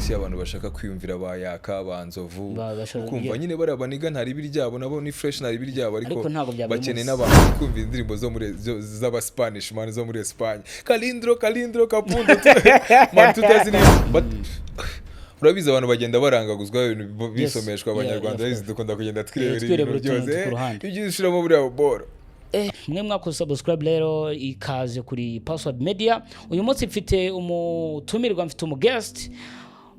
isi y'abantu bashaka kwiyumvira bayaka banzovu kumva nyine bari abaniga ntari biryabo nabo ni fresh ntari biryabo ariko bakeneye n'abantu kumva indirimbo zo muri z'aba Spanish man zo muri Espagne Calindro Capundo man tutazini but urabiza abantu bagenda barangaguzwa ibintu bisomeshwa abanyarwanda dukunda kugenda twirebera ibintu byose ibyishiramo muri abo boro mwe mwakoze subscribe rero ikaze kuri Ppassword Media uyu munsi mfite umutumirwa mfite umugest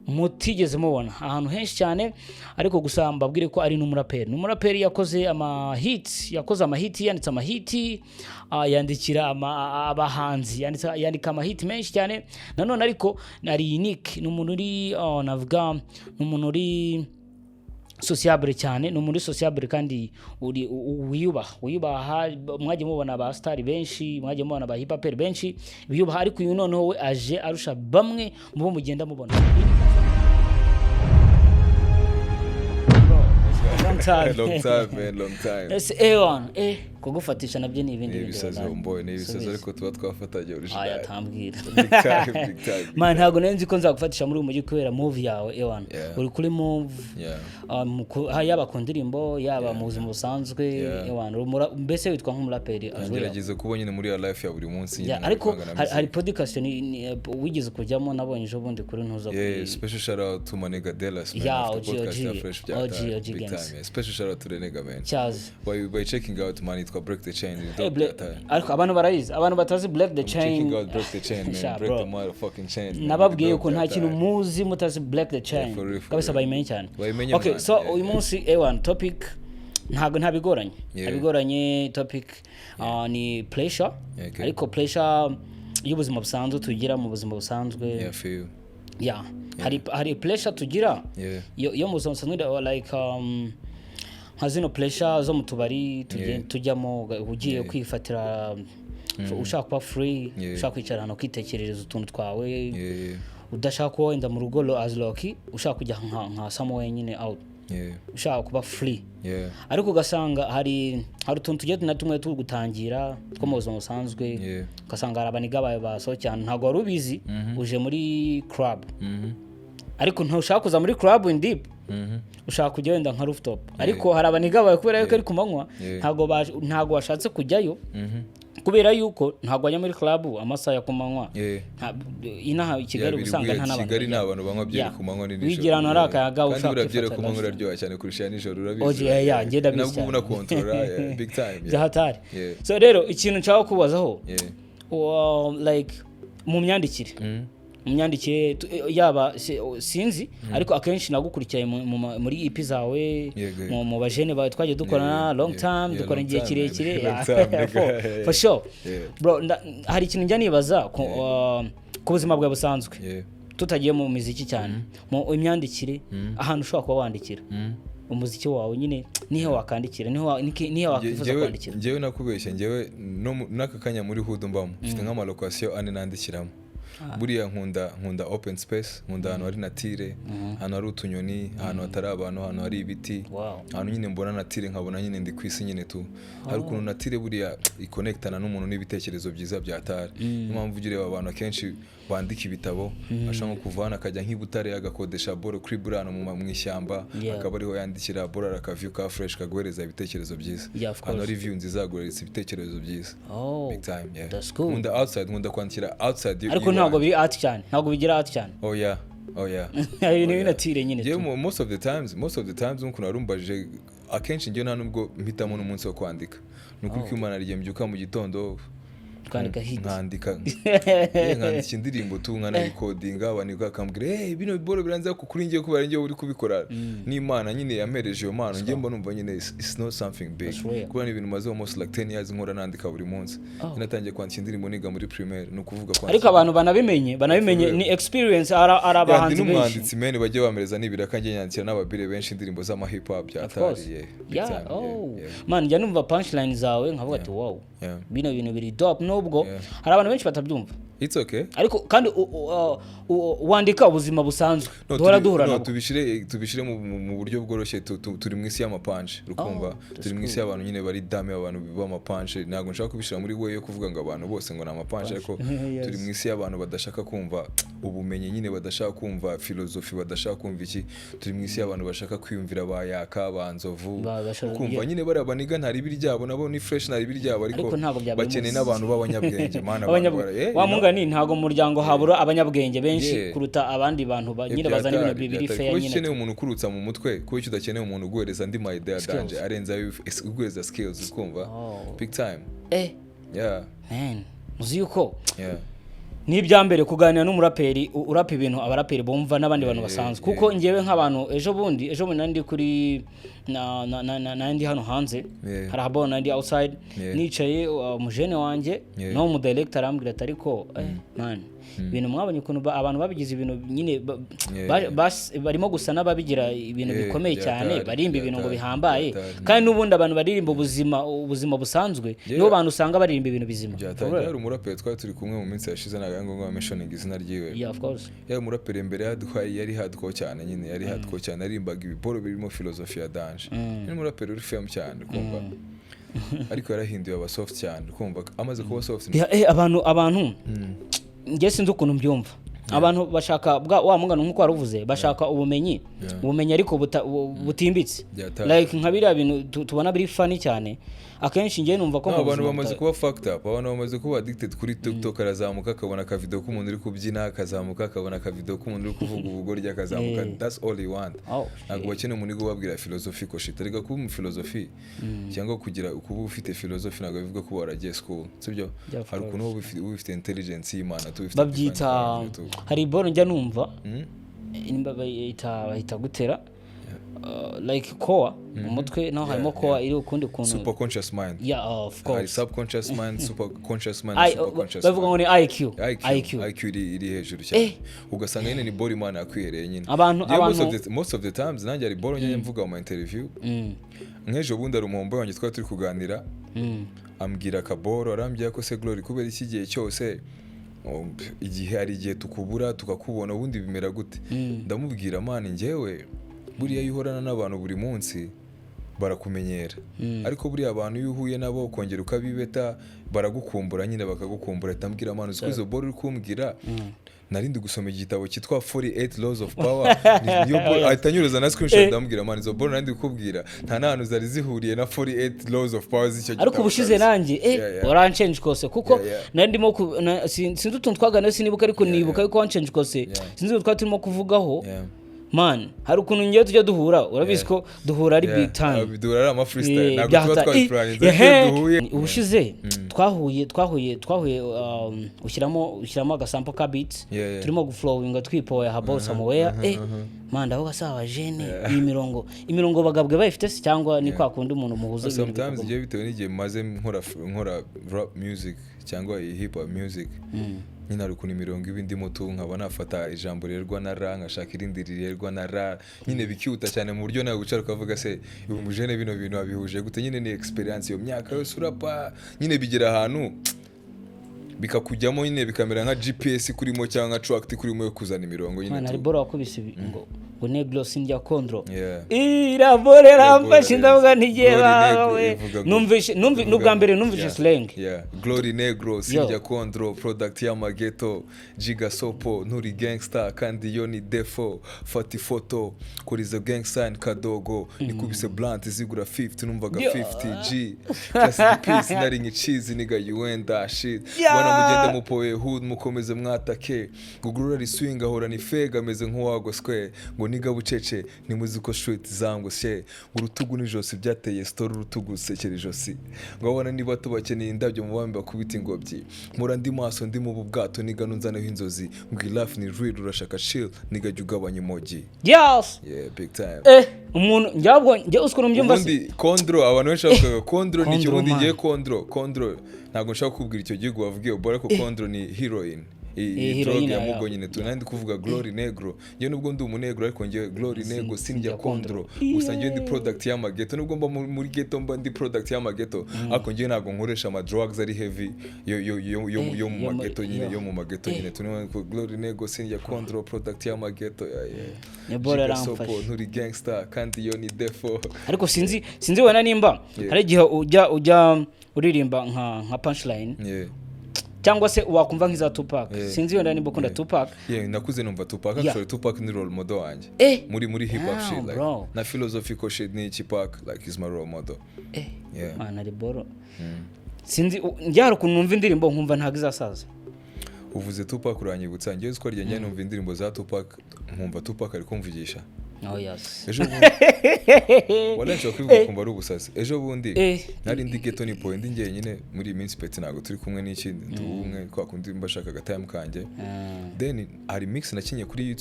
mutigeze mubona ahantu henshi cyane ariko gusa mbabwire ko ari n'umuraperi yakoze amahits yanditse amahiti yandikira abahanzi yandika amahiti menshi cyane nanone ariko nari unique n'umuntu uri navuga n'umuntu uri sociable cyane no muri sociable kandi uri wiyubaha mwaje mubona aba star benshi mwaje mubona aba hip hopper benshi biyubaha ariko uyu noneho we aje arusha bamwe mubo mugenda mubona long time yes kugufatisha nabyo ni ibindi n'ibisazo ariko tuba twafatanye original aya tambwira man ntago nenzi ko nzagufatisha muri umujyi kubera movie yawe ewan uri kuri move yaba kondirimbo yaba mu buzima busanzwe ewan mbese witwa nk'umuraperi agerageze kuba nyine muri life ya buri munsi nyine ariko hari podcast wigeze kujyamo nabonye ejo bundi kuri ntuza kuri special shout out to Manega Delas special shout out to the nigga man by checking out man it break the chain ariko abantu barayizi abantu batazi break the chain break the chain man break the motherfucking chain nababwiye ko nta kintu muzi mutazi break the chain kabisa bayimenye cyane okay so uyu munsi A1 topic ntabigoranye topic ni pleasure ariko pleasure y'ubuzima busanzwe tugira mu buzima busanzwe hari pleasure tugira yo mu buzima busanzwe like hazino pleasure zo mutubari tujyamo ugiye kwifatira ushaka kuba free ushaka kwicara hano kwitekerereza utuntu twawe udashaka ko wenda mu rugo as lucky ushaka kujya nka somewhere nyine out ushaka kuba free ariko ugasanga hari utuntu tugiye tunatumwe tugutangira two mu buzima busanzwe ugasanga arabaniga bawe baso cyane ntago wari ubizi uje muri club ariko ntushaka kuza muri club in deep ushaka kujya wenda nka rooftop ariko hari abaniga bawe kubera yuko ari kumanywa ntago washatse kujyayo kubera yuko ntago wajya muri club amasaha ya kumanywa inaha Kigali usanga nta nabantu Kigali n'abantu banywa byeri kumanywa n'ijoro wigirana arakayaga ushaka byeri kumanywa uraryoha cyane kurusha nijoro urabizi ngenda bizi nabwo una control big time byahatari so rero ikintu nshaka kubazaho like mu myandikire yaba sinzi ariko akenshi nagukurikiye muri EP zawe mu bajene bawe twaje dukorana long time dukora igihe kirekire for sure bro hari ikintu njya nibaza ku buzima bwa busanzwe tutagiye mu muziki cyane mu imyandikire ahantu ushobora kuba wandikira umuziki wawe nyine nihe wakandikira nihe wakwifuza kwandikira ngewe nakubeshya ngewe naka kanya muri hood mbamo mfite nk'ama location ane nandikiramo buriya nkunda open space nkunda ahantu hari natire ahantu hari utunyoni ahantu hatari abantu ahantu hari ibiti ahantu nyine mbona natire nkabona nyine ndi kwisi nyine tu hari ukuntu natire buriya iconnectana n'umuntu n'ibitekerezo byiza byatari impamvu ugireba abantu akenshi bandika ibitabo ashaka kuvana akajya nk'ibutare agakodesha boro kuri burano mu ishyamba akaba ariho yandikira boro akaview ka fresh kaguhereza ibitekerezo byiza hano review nziza guhereza ibitekerezo byiza big time nkunda outside nkunda kwandikira outside ariko ntabwo biri art cyane ntabwo bigira art cyane oh yeah ni natire nyine tu most of the times nkuko narumbaje akenshi ngiye nta nubwo mpitamo n'umunsi wo kwandika nuko Imana ryembyuka mu gitondo kwandika hit nkandika indirimbo tu nkana recordinga abantu bakambwira bino boro biranze ko kuri ngiye kubara ngiye uri kubikora n'Imana nyine yamereje yo mpano ngiye mbona umva nyine it's not something big kuba ni ibintu maze almost like 10 years nkora nandika buri munsi natangiye kwandika indirimbo niga muri primaire no kuvuga kwandika ariko abantu banabimenye ni experience arabahanzi benshi n'umwanditsi mene bajye bamereza nibiraka ngiye nyandikira n'ababire benshi indirimbo za ma hip hop byatari man njya numva punchline zawe nkavuga ati wow bino bintu biri dope nubwo hari abantu benshi batabyumva it's okay ariko kandi wandika ubuzima busanzwe duhura nabwo tubishire mu buryo bworoshye turi mu isi y'amapanje rukumva turi mu isi y'abantu nyine bari dame abantu biba amapanje ntago nshaka kubishira muri we yo kuvuga ngo abantu bose ngo na amapanje ariko turi mu isi y'abantu badashaka kumva ubumenyi nyine badashaka kumva philosophy badashaka kumva iki turi mu isi y'abantu bashaka kwiyumvira bayaka banzovu kumva nyine bari abaniga ntari biryabo nabo ni fresh ntari biryabo ariko bakeneye n'abantu b'abanyabwenge mana wa mungani ntago mu muryango habura abanyabwenge benshi kuruta abandi bantu nyine bazana ibintu bibiri fair nyine ukeneye umuntu ukurutsa mu mutwe kuko icyo udakeneye umuntu uguhereza andi my idea danje arenza uguhereza skills ukumva big time yeah man muzi yuko ni ibyambere kuganira n'umuraperi urapa ibintu abaraperi bumva n'abandi bantu basanzwe kuko ngewe nk'abantu ejo bundi nandi kuri nandi hano hanze hari abona nandi outside nicaye umujene wanjye no mu director arambwira ariko man ibintu mwabonye ukuntu abantu babigize ibintu nyine barimo gusa n'ababigira ibintu bikomeye cyane barimba ibintu ngo bihambaye kandi n'ubundi abantu baririmba ubuzima busanzwe nibo bantu usanga baririmba ibintu bizima yari umuraperi twari turi kumwe mu minsi yashize nagango ngo mentioning izina ryiwe yeah of course yari umuraperi mbere yari hardcore cyane nyine yari hardcore cyane arimbaga ibiporo birimo philosophy ya danje ni umuraperi uri fame cyane kumva ariko yarahinduye aba soft cyane kumva amaze kuba soft abantu nge sinzi ukuntu mbyumva abantu bashaka wa mungano nkuko waruvuze bashaka ubumenyi ariko butimbitse like nka biriya bintu tubona biri funny cyane akenshi ngiye numva ko abantu bamaze kuba fucked up abantu bamaze kuba addicted kuri TikTok arazamuka akabona ka video k'umuntu uri kubyina akazamuka akabona ka video k'umuntu uri kuvuga ubugoryi akazamuka that's all you want ntabwo bakeneye umuntu ubabwira philosophy ko shit ariko kuba mu philosophy cyangwa kugira kuba ufite philosophy ntabwo bivuga ko waragiye school sibyo hari ukuntu uba ufite intelligence y'Imana tubifite babyita hari boro njya numva bahita gutera like core umutwe naho harimo core iri ukundi kuntu super conscious mind yeah of course hari subconscious mind super conscious mind super conscious bavuga ngo ni IQ iri hejuru cyane ugasanga nyine ni body man akwihereye nyine most of the times nanjye ari boro nyine mvuga mu interview nk'ejo bundi ari umombo wanjye twari turi kuganira ambwira kaboro arambye ko se Grolly kubera iki gihe cyose igihe hari igihe tukubura tukakubona ubundi bimera gute ndamubwira man njyewe buriya yuhorana n'abantu buri munsi barakumenyera ariko buriya abantu yuhuye nabo kongera ukabibeta baragukumbura nyine bakagukumbura tambwira man uzizo boro uri kumbwira narindi gusoma igitabo cyitwa 48 laws of power niyo atanyuruza na screenshot ndambwira man izo boro narindi kukubwira nta nahantu zari zihuriye na 48 laws of power z'icyo gitabo ariko ubushize nanjye oranchange kose kuko narindimo sinzi utuntu twaganira sinibuka ariko nibuka yuko wanchange kose sinzi utwa turimo kuvugaho man hari ukuntu ngiye tujya duhura urabizi ko duhura ari big time duhura ari ama freestyle ntabwo tuba twaplanning duhuye ubushize twahuye ushyiramo agasample ka beats turimo guflowinga twipoya habo somewhere man ndaho gasaba jene iyi imirongo bagabwe bayifite cyangwa ni kwa kundi umuntu muhuze sometimes igihe bitewe n'igihe maze nkora rap music cyangwa hip hop music nyina ari kuni mirongo ibindi mutu nkaba nafata ijambo rirerwa na ra nkashaka irindi rirerwa na ra nyine bikiuta cyane mu buryo nawe gucara ukavuga se umujene bino bintu abihuje gute nyine ni experience yo myaka yose urapa nyine bigira ahantu bikakujyamo nyine bikamera nka GPS kurimo cyangwa tract kurimo yo kuzana imirongo nyine ari boro wakubise ngo negro sinjya kondro iraborera mfashe ndavuga ntigiye bawe numvi n'ubwa mbere numvise slang Grolly negro sinjya kondro product ya Mageto Giga Sopo nturi gangster kandi yo ni defo fati photo kuri zo gang sign kadogo nikubise blunt zigura 50 numvaga 50G just piece nari nkichizi niga yuenda shit bwana mugende mupoye hood mukomeze mwatake Grolly swing ahora ni fega meze nk'uwago square niga bucece ni muziko street zango she urutugu nijose byateye story urutugu sekera ijosi ngabona niba tubakeneye indabyo mu bambi bakubita ingobyi mura ndi maso ndi mu bubwato niga nunzaneho inzozi ngwi laugh ni real urashaka chill niga jugabanya emoji yes big time umuntu njye uskuru mbyumva si kondro abantu bashaka kondro ni kibundi ngiye kondro ntago nshaka kubwira icyo gihugu bavugiye bora ko kondro ni heroine drogue ya mugo nyine tunandi kuvuga Grolly negro ngiye nubwo ndi umunegro ariko ngiye Grolly negro sinjya kondro gusa ngiye ndi product ya Magest nubwo mba muri ghetto mba ndi product ya Magest ariko ngiye ntago nkoresha ama drugs ari heavy yo mu Magest nyine yo mu Magest nyine tunone ko Grolly negro sinjya kondro product ya Magest ya bora ramfashe nturi gangster kandi yo ni defo ariko sinzi wena nimba hari gihe ujya uririmba nka punchline cyangwa se wakumva nk'iza Tupac sinzi wenda nimba ukunda Tupac nakuze numva Tupac actually Tupac ni role model wanje muri hip hop shit like na philosophical shit ni Tupac like is my role model man ari boro sinzi njyara ukuntu numva indirimbo nkumva ntago izasaza uvuze Tupac uranyibutsa ngiye uko ryanjye numva indirimbo za Tupac nkumva Tupac ari kumvugisha ejo wala nshaka kwivuga kumva ari ubusasi ejo bundi nari ndi ghetto ni point njye nyine muri minsi peti nago turi kumwe n'ikindi ndumwe kwa kundi mbashaka gatime kanje then hari mix nakinye kuri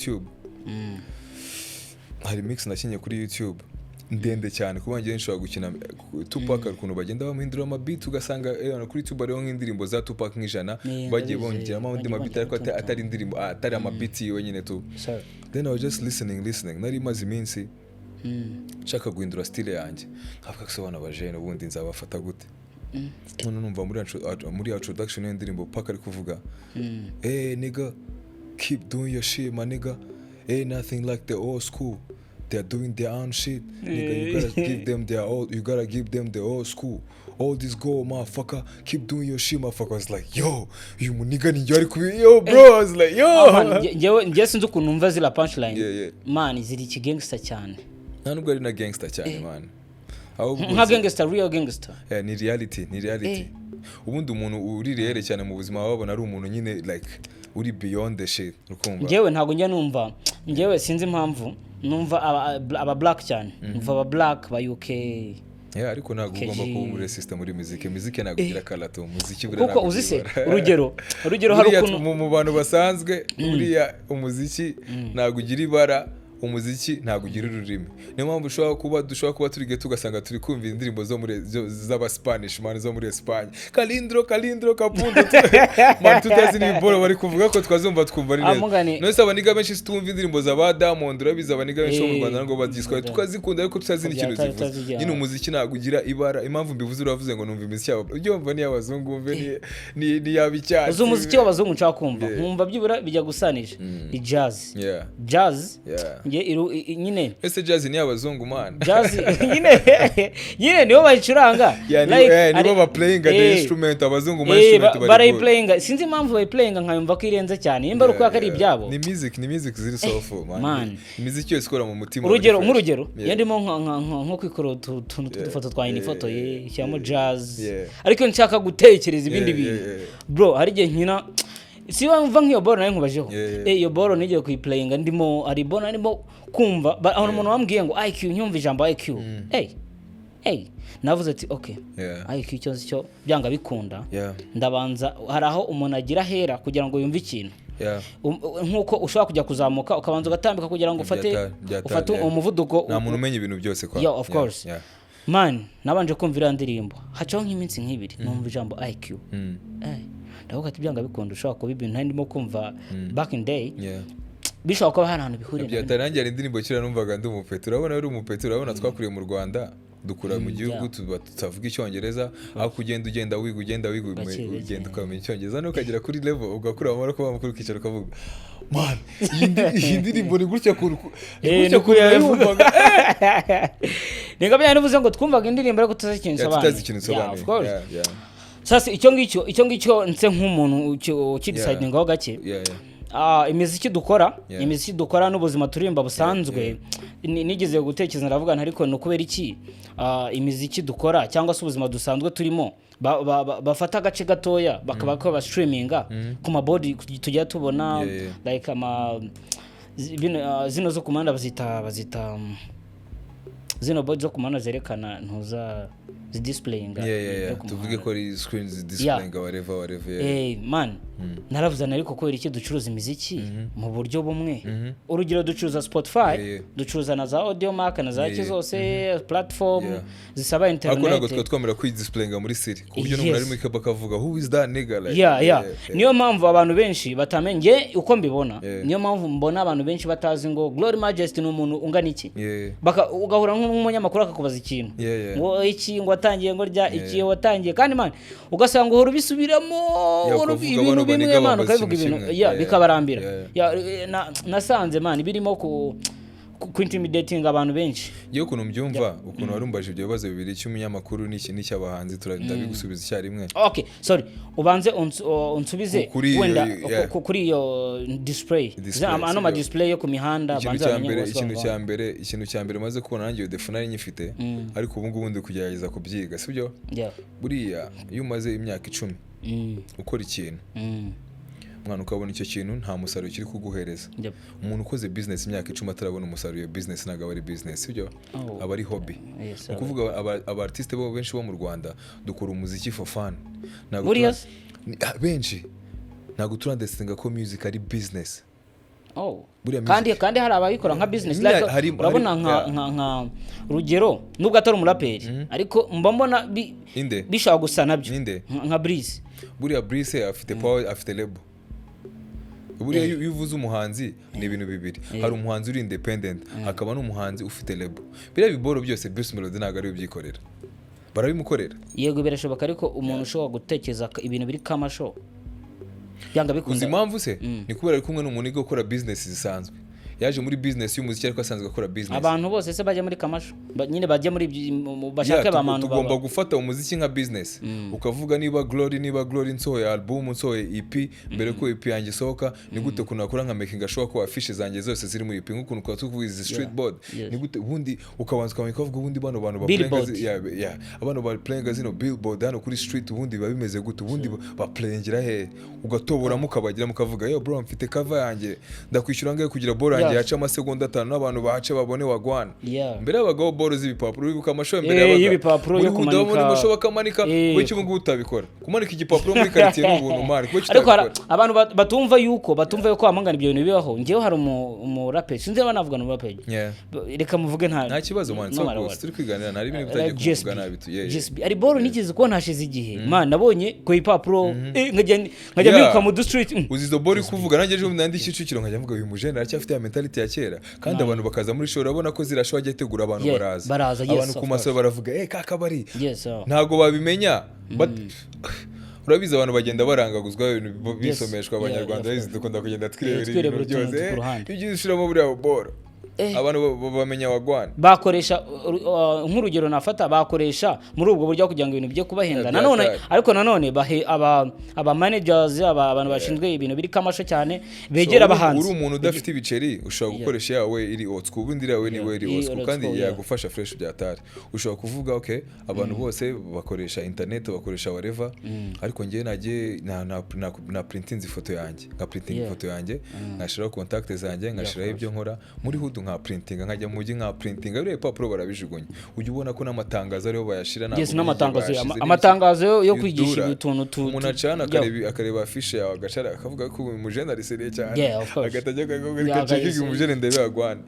YouTube ndende cyane kuba ngiye nshobora gukina Tupac ukuntu bagenda bamuhindura ama beat ugasanga kuri YouTube ariho nk'indirimbo za Tupac nk'ijana bagiye bongeramo andi ma beat ariko atari indirimbo atari ama beat wenyine tu then I was just listening nari maze iminsi nshaka guhindura style yanjye nkavuga ko sobana abajene ubundi nzabafata gute none numva muri introduction y'indirimbo Pac ari kuvuga nigga keep doing your shit my nigga nothing like the old school. They're doing their own shit. Nigga, you gotta give them the old school. All this go, motherfucker. Keep doing your shit, motherfucker. I was like, yo, you nigga ni yari kubi. Yo, bro. I was like, yo. Njye sinzi ukuntu numva zila punchline. Man, ziri ki gangster cyane. Nubwo ari na gangster cyane, man. Nka gangster, real gangster. Ni reality. Ubundi umuntu uri real cyane mu buzima wabona ari umuntu nyine like uri beyond the shit. Urukumva. Njyewe ntago njya numva. Njyewe sinzi impamvu. Numva aba black cyane numva aba black ba UK ariko ntago ugomba kuba muri system muri muzike ntago gira kalato umuziki bura kuko uzise urugero hari ukuntu mu bantu basanzwe buriya umuziki ntago ugira ibara umuziki ntago ugira ururimi niyo mpamvu dushobora kuba turi geto ugasanga turi kumva indirimbo zo muri z'aba Spanish man zo muri Espagne kalindro kapundo man tutazi n'iboro bari kuvuga ko twazumva twumva ari neza no se abaniga benshi situmva indirimbo za ba Diamond urabiza abaniga benshi mu Rwanda ngo badiswa tukazikunda ariko tutazi n'ikintu zivuze nyine umuziki ntago ugira ibara impamvu mbivuze uravuze ngo numva imiziki yabo ubyumva ni y'abazungu umve ni yabicyatsi uzo umuziki w'abazungu nshaka kumva nkumva byibura bijya gusanisha ni jazz nyine ese jazz ni abazungu man jazz nyine nibo bayicuranga nibo ba playing the instrument abazungu mu instrument bari playing sinzi impamvu bari playing nkayumva ko irenze cyane imba ruko akari ibyabo ni music ziri soulful man imiziki yose ikora mu mutima urugero yandimo nko kwikora udufoto twa ifoto cyangwa jazz ariko nshaka gutekereza ibindi bintu bro hari gihe nkina si wumva nk'iyo boro nayo nkubajeho iyo boro nigiye kuyiplayinga ndimo ari bona ndimo kumva aho umuntu wambwiye ngo IQ nyumva ijambo IQ navuze ati okay IQ cyo byanga bikunda ndabanza hari aho umuntu agira hera kugira ngo yumve ikintu nkuko ushobora kujya kuzamuka ukabanza ugatambika kugira ngo ufate umuvuduko nta muntu umenya ibintu byose kwa of course man nabanje kumva iriya ndirimbo hacaho nk'iminsi nk'ibiri numva ijambo IQ ndavuga ati byanga bikunda ushobora kuba ibintu ndimo kumva back in day bishobora kuba hari ahantu bihuriye byatangira indirimbo kira numvaga ndi umupeti urabona ari umupeti urabona twakuriye mu Rwanda dukura mu gihugu tutavuga icyongereza aho ugenda wiga ukamenya icyongereza no ukagera kuri level ugakura amara ko bamukuru kicaro kavuga man iyi ndirimbo ni gutya ninga byane uvuze ngo twumvaga indirimbo ariko tutazikinsobanura of course sasa icyo ngicyo nse nk'umuntu ukidecidingaho gake imiziki dukora n'ubuzima turimba busanzwe nigeze gutekereza ndavuga ariko no kubera iki imiziki dukora cyangwa se ubuzima dusanzwe turimo bafata agace gatoya bakaba ko ba streaminga ku mabodi tujya tubona like zino zo kumanda bazita zino bodi zo kumanda zerekana ntuza zidisplayinga tuvuge ko ari screens displayinga whatever man naravuzana ariko kubera iki ducuruza imiziki mu buryo bumwe urugero ducuruza Spotify ducuruza na za Audiomack na za zose platform zisaba internet ako nago twatwamera kwidisplayinga muri Siri ku buryo n'umuntu ari muri kaba kavuga who is that nigga like niyo mpamvu abantu benshi batamenye uko mbibona niyo mpamvu mbona abantu benshi batazi ngo Grolly Magest ni umuntu ungana iki ugahura nk'umunyamakuru akakubaza ikintu ngo iki ngo watangiye ngo rya iki watangiye kandi man ugasanga uhora ubisubiramo ibintu bimwe man ukavuga ibintu bikabarambira nasanze man birimo ku intimidating abantu benshi yo kuno mbyumva ukuntu warumbaje ibyo bibazo bibiri cy'umunyamakuru n'iki n'icyabahanzi turabigusubiza icyarimwe okay sorry ubanze unsubize wenda kuri iyo display ano ma display yo ku mihanda ikintu cyambere maze kubona nanjye iyo defo nari nyifite ariko ubu ngubu ndi kugerageza kubyiga sibyo buriya iyo umaze imyaka 10 ukora ikintu mwana ukabona icyo kintu nta musaruro kiri kuguhereza umuntu ukoze business imyaka 10 atarabona umusaruro iyo business ntago ari business sibyo aba ari hobby ukuvuga aba artiste bo benshi bo mu Rwanda dukora umuziki for fun benshi ntago turandestinga ko music ari business kandi hari abayikora nka business like urabona nka rugero nubwo atari umuraperi ariko mbona bishaka gusa nabyo nka Breeze buriya Breeze afite power afite label buriya iyo uvuze umuhanzi ni ibintu bibiri hari umuhanzi uri independent hakaba n'umuhanzi ufite label biriya biboro byose BruceMelodie ntago ari ubyikorera barabimukorera yego birashoboka ariko umuntu ushobora gutekereza ibintu biri kamasho yanga bikunda impamvu se ni kubera kumwe n'umuntu ugiye gukora business zisanzwe yaje muri business y'umuziki ariko asanzwe akora business abantu bose se baje muri kamasho nyine baje muri bashaka bamantu tugomba gufata umuziki nka business ukavuga niba Grolly nsohoye album nsohoye EP mbere ko EP yanjye sohoka ni gute kunakora nka making show ko afishe zanjye zose ziri muri EP nk'ukuntu kwa tuvuze street board ni gute ubundi ukabanza ukavuga ubundi bano bantu abantu ba playing zino billboard hano kuri street ubundi babimeze gute ubundi ba playingira he ugatobora mukabagira mukavuga yo bro mfite cover yanjye ndakwishyura ngaye kugira bora yaca amasegonda 5 n'abantu bahace babone wagwana mbere abagabo boro z'ibipapuro bibuka amashoye mbere y'ibipapuro yo kumanika muri mashoba kamanika we cy'ubungu utabikora kumanika igipapuro muri quartier n'ubuntu mari ariko abantu batumva yuko amangana ibyo bintu bibaho ngiye hari umuraperi sinzi banavuga n'umuraperi reka muvuge nta kibazo man so turi kwiganira nari ibintu bitagiye kuvuga nabi tu ari boro nigeze ko ntashize igihe man nabonye ko ipapuro nkajya biruka mu street uzizo boro kuvuga nanjye ejo nandi Kicukiro nkajya mvuga uyu mujene aracyafite mentality ya kera kandi abantu bakaza muri show urabona ko zirashwa ajya tegura abantu baraza abantu ku maso baravuga kaka bari ntago babimenya urabiza abantu bagenda barangaguzwa ibintu bisomeshwa abanyarwanda dukunda kugenda twirebera ibintu byose ibyo ushiramo buriya boro abantu bamenya wagwana bakoresha nk'urugero nafata bakoresha muri ubwo buryo kugira ngo ibintu bye kubahenda nanone bahe aba managers abantu bashinzwe ibintu biri kamasho cyane begera abahanzi uri umuntu udafite ibiceri ushobora gukoresha yawe iri otsko ubundi yawe niwe iri otsko kandi yagufasha fresh byatari ushobora kuvuga okay abantu bose bakoresha internet bakoresha whatever ariko ngiye nagiye na printing ifoto yanjye nka printing ifoto yanjye nashiraho contact zanjye ngashiraho ibyo nkora muri hudu nka printing nkajya mu nka printing biriya papuro barabijugunya ujye ubona ko n'amatangazo ariho bayashira amatangazo yo kwigisha ibituntu umuntu acana akareba afishe yawe agashara akavuga ko umujene ari seriye cyane agatajya kagacikiga umujene ndebe agwana